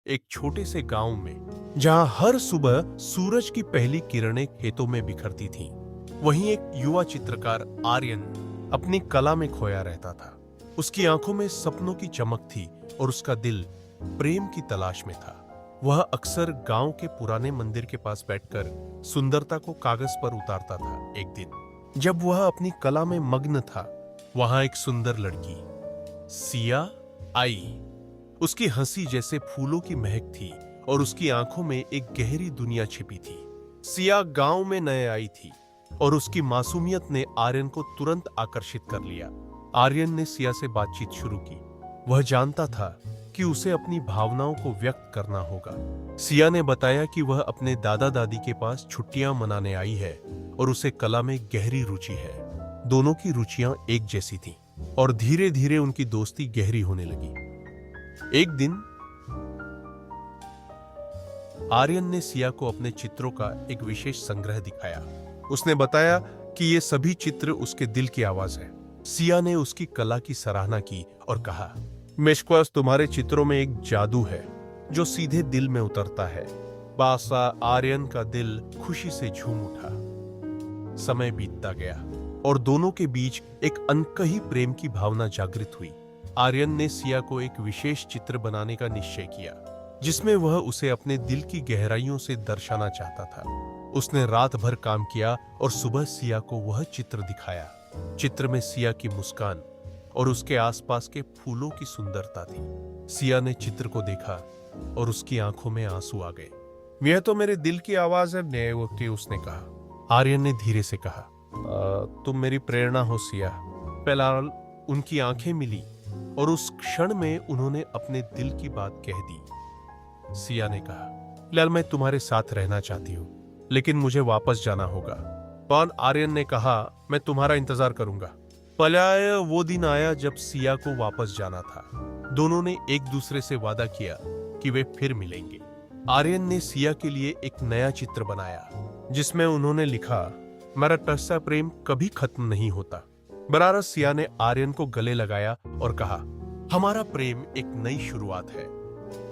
एक छोटे से गांव में, जहां हर सुबह सूरज की पहली किरणें खेतों में बिखरती थीं, वहीं एक युवा चित्रकार आर्यन अपनी कला में खोया रहता था। उसकी आंखों में सपनों की चमक थी और उसका दिल प्रेम की तलाश में था। वह अक्सर गांव के पुराने मंदिर के पास बैठकर सुंदरता को कागज पर उतारता था। एक दिन जब वह अपनी कला में मग्न था, वहां एक सुंदर लड़की सिया आई। उसकी हंसी जैसे फूलों की महक थी और उसकी आंखों में एक गहरी दुनिया छिपी थी। सिया गांव में नए आई थी और उसकी मासूमियत ने आर्यन को तुरंत आकर्षित कर लिया। आर्यन ने सिया से बातचीत शुरू की। वह जानता था कि उसे अपनी भावनाओं को व्यक्त करना होगा। सिया ने बताया कि वह अपने दादा दादी के पास छुट्टियां मनाने आई है और उसे कला में गहरी रुचि है। दोनों की रुचियां एक जैसी थीं और धीरे धीरे उनकी दोस्ती गहरी होने लगी। एक दिन आर्यन ने सिया को अपने चित्रों का एक विशेष संग्रह दिखाया। उसने बताया कि ये सभी चित्र उसके दिल की आवाज है। सिया ने उसकी कला की सराहना की और कहा, मेशक्वास, तुम्हारे चित्रों में एक जादू है जो सीधे दिल में उतरता है। बासा आर्यन का दिल खुशी से झूम उठा। समय बीतता गया और दोनों के बीच एक अनकही प्रेम की भावना जागृत हुई। आर्यन ने सिया को एक विशेष चित्र बनाने का निश्चय किया, जिसमें वह उसे अपने दिल की गहराइयों से दर्शाना चाहता था। उसने रात भर काम किया और सुबह सिया को वह चित्र दिखाया। चित्र में सिया की मुस्कान और उसके आसपास के फूलों की सुंदरता थी। सिया ने चित्र को देखा और उसकी आंखों में आंसू आ गए। यह तो मेरे दिल की आवाज है, न्यायवती, उसने कहा। आर्यन ने धीरे से कहा, तुम मेरी प्रेरणा हो सिया। फिलहाल उनकी आंखें मिली और उस क्षण में उन्होंने अपने दिल की बात कह दी। सिया ने कहा, लाल, मैं तुम्हारे साथ रहना चाहती हूँ, लेकिन मुझे वापस जाना होगा। कौन? आर्यन ने कहा, मैं तुम्हारा इंतजार करूंगा। पलाय वो दिन आया जब सिया को वापस जाना था। दोनों ने एक दूसरे से वादा किया कि वे फिर मिलेंगे। आर्यन ने सिया के लिए एक नया चित्र बनाया, जिसमें उन्होंने लिखा, मेरा टस्सा प्रेम कभी खत्म नहीं होता। बनारस सिया ने आर्यन को गले लगाया और कहा, हमारा प्रेम एक नई शुरुआत है।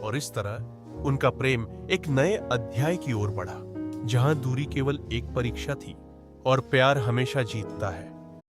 और इस तरह उनका प्रेम एक नए अध्याय की ओर बढ़ा, जहां दूरी केवल एक परीक्षा थी और प्यार हमेशा जीतता है।